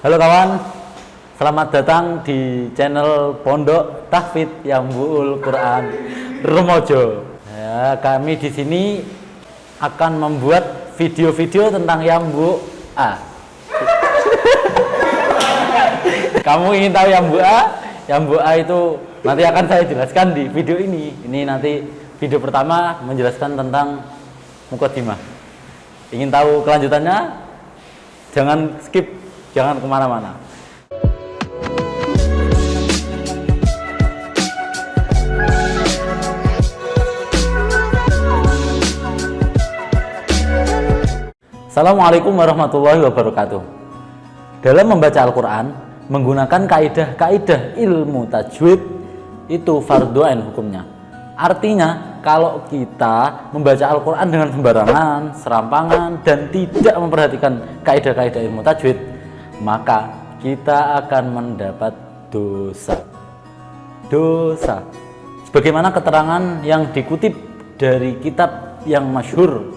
Halo kawan, selamat datang di channel Pondok Tahfidz Yambu'ul Quran Rumojo. Ya, kami di sini akan membuat video-video tentang Yambu A. Kamu ingin tahu Yambu A? Yambu A itu nanti akan saya jelaskan di video ini. Ini nanti video pertama menjelaskan tentang Muqaddimah. Ingin tahu kelanjutannya? Jangan skip, jangan kemana-mana. Assalamualaikum warahmatullahi wabarakatuh. Dalam membaca Al-Quran, menggunakan kaidah-kaidah ilmu tajwid itu fardhu ain hukumnya. Artinya, kalau kita membaca Al-Quran dengan sembarangan, serampangan, dan tidak memperhatikan kaidah-kaidah ilmu tajwid, maka kita akan mendapat dosa. Sebagaimana keterangan yang dikutip dari kitab yang masyhur,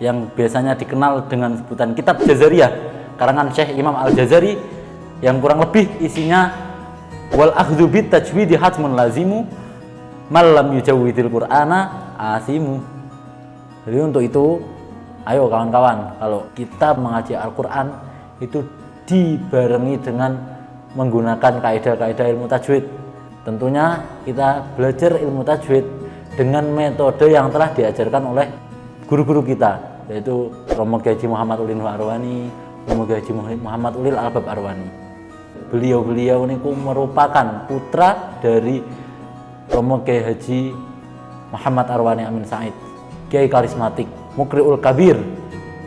yang biasanya dikenal dengan sebutan Kitab Jazariyah, karangan Syekh Imam Al-Jazari, yang kurang lebih isinya wal akhdhu bit tajwidi hatmun lazimu malam yujawwidil qur'ana asimu. Jadi untuk itu, ayo kawan-kawan, kalau kita mengaji Al-Quran itu dibarengi dengan menggunakan kaidah-kaidah ilmu tajwid. Tentunya kita belajar ilmu tajwid dengan metode yang telah diajarkan oleh guru-guru kita, yaitu Romo Kiai Haji Muhammad Ulil Arwani, Romo Kiai Haji Muhammad Ulil Albab Arwani. Beliau-beliau ini merupakan putra dari Romo Kiai Haji Muhammad Arwani Amin Said, Kiai karismatik, Mukriul Kabir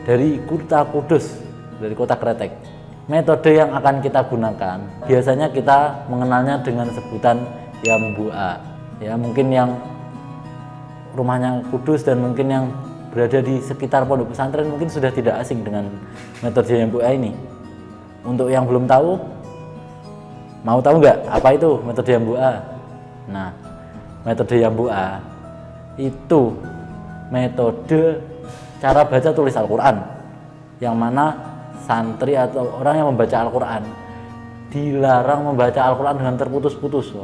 dari Kota Kudus, dari kota Kretek. Metode yang akan kita gunakan biasanya kita mengenalnya dengan sebutan Yambu A. Ya, mungkin yang rumahnya Kudus dan mungkin yang berada di sekitar pondok pesantren mungkin sudah tidak asing dengan metode Yambu A ini. Untuk yang belum tahu, mau tahu nggak apa itu metode Yambu A? Nah, metode Yambu A itu metode cara baca tulis Al-Quran, yang mana santri atau orang yang membaca Al-Quran dilarang membaca Al-Quran dengan terputus-putus.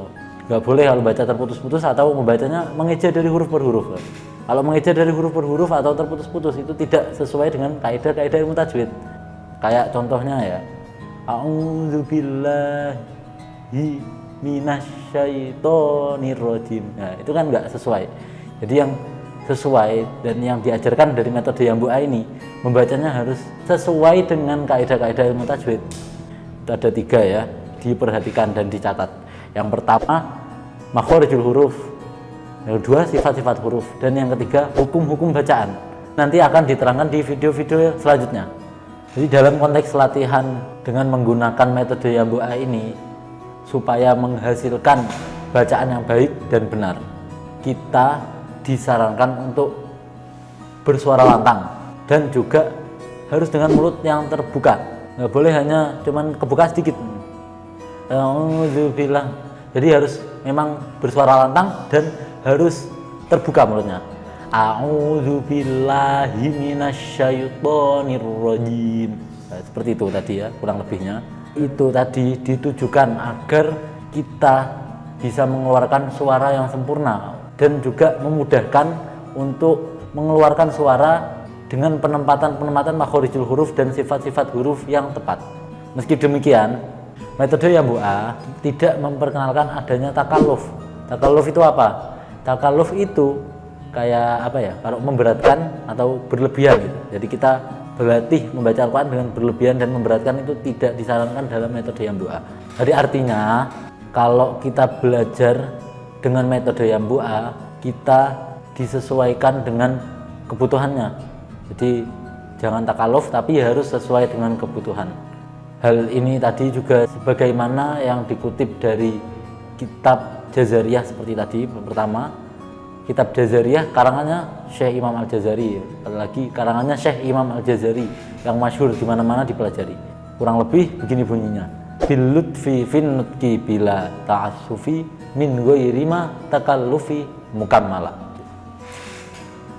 Nggak boleh kalau baca terputus-putus atau membacanya mengeja dari huruf per huruf. Kalau mengeja dari huruf per huruf atau terputus-putus itu tidak sesuai dengan kaidah-kaidah ilmu tajwid. Kayak contohnya ya, a'udzubillahi minasyaitonirrajim. Nah, itu kan nggak sesuai. Jadi yang sesuai dan yang diajarkan dari metode Yambu A ini, membacanya harus sesuai dengan kaidah-kaidah ilmu tajwid. Itu ada 3 ya, diperhatikan dan dicatat. Yang pertama, makhorijul huruf. Yang kedua, sifat-sifat huruf. Dan yang ketiga, hukum-hukum bacaan. Nanti akan diterangkan di video-video selanjutnya. Jadi dalam konteks latihan dengan menggunakan metode Yambu A ini, supaya menghasilkan bacaan yang baik dan benar, kita disarankan untuk bersuara lantang dan juga harus dengan mulut yang terbuka. Nggak boleh hanya cuman kebuka sedikit. Alhamdulillah. Jadi harus memang bersuara lantang dan harus terbuka mulutnya. A'udzubillahi minasyaitonirrajim. Nah, seperti itu tadi ya, kurang lebihnya. Itu tadi ditujukan agar kita bisa mengeluarkan suara yang sempurna dan juga memudahkan untuk mengeluarkan suara dengan penempatan makhorijul huruf dan sifat-sifat huruf yang tepat. Meski demikian, metode Yambu A tidak memperkenalkan adanya takalluf. Takalluf itu apa? Takalluf itu kayak apa ya? Kalau memberatkan atau berlebihan gitu. Jadi kita berlatih membaca Al-Quran dengan berlebihan dan memberatkan itu tidak disarankan dalam metode Yambu A. Jadi artinya kalau kita belajar dengan metode Yambu A, kita disesuaikan dengan kebutuhannya. Jadi jangan takalluf, tapi harus sesuai dengan kebutuhan. Hal ini tadi juga sebagaimana yang dikutip dari Kitab Jazariyah seperti tadi. Pertama, Kitab Jazariyah karangannya Syekh Imam Al-Jazari. Lagi karangannya Syekh Imam Al-Jazari yang masyhur di mana-mana dipelajari. Kurang lebih begini bunyinya. Bil lutfi fin nutqi bila ta'assufi min ghairi ma takallufi mukammala.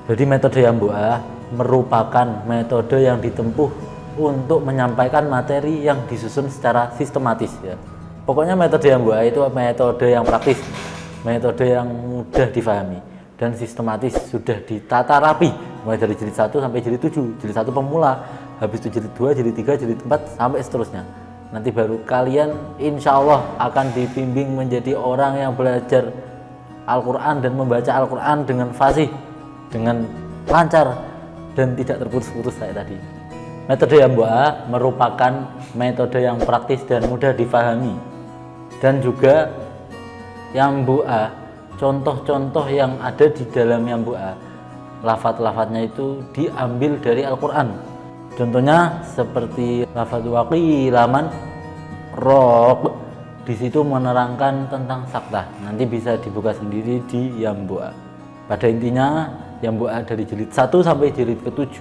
Jadi metode Yambu A merupakan metode yang ditempuh untuk menyampaikan materi yang disusun secara sistematis ya. Pokoknya metode yang MBUA itu metode yang praktis, metode yang mudah difahami dan sistematis, sudah ditata rapi mulai dari jilid 1 sampai jilid 7. Jilid 1 pemula, habis itu jilid 2, jilid 3, jilid 4 sampai seterusnya. Nanti baru kalian insya Allah akan dibimbing menjadi orang yang belajar Al-Quran dan membaca Al-Quran dengan fasih, dengan lancar dan tidak terputus-putus kayak tadi. Metode MBUA merupakan metode yang praktis dan mudah difahami. Dan juga MBUA, contoh-contoh yang ada di dalam MBUA, lafaz-lafaznya itu diambil dari Al-Quran. Contohnya seperti lafaz waqi laman rob, di situ menerangkan tentang saktah. Nanti bisa dibuka sendiri di MBUA. Pada intinya MBUA dari jilid 1 sampai jilid ke-7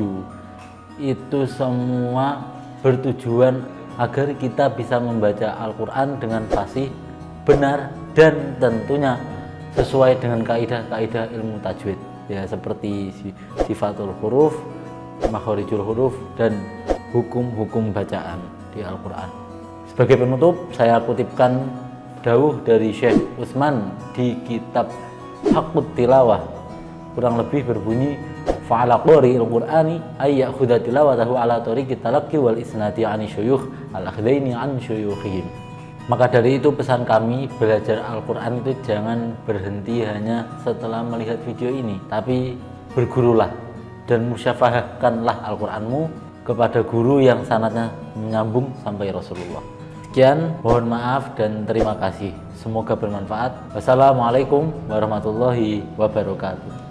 itu semua bertujuan agar kita bisa membaca Al-Quran dengan fasih, benar, dan tentunya sesuai dengan kaidah-kaidah ilmu tajwid ya, seperti sifatul huruf, makhorijul huruf, dan hukum-hukum bacaan di Al-Quran. Sebagai penutup, saya kutipkan dawuh dari Syekh Utsman di kitab Haqqut Tilawah, kurang lebih berbunyi fa'ala qari'il qur'ani ay ya'khudha tilawatahu ala tariqit talaqqi wal isnati 'ani syuyukh al-akhdaini 'an syuyukhihim. Maka dari itu pesan kami, belajar Al-Quran itu jangan berhenti hanya setelah melihat video ini, tapi bergurulah dan musyafahahkanlah Al-Quranmu kepada guru yang sanadnya menyambung sampai Rasulullah. Sekian, mohon maaf dan terima kasih. Semoga bermanfaat. Wassalamualaikum warahmatullahi wabarakatuh.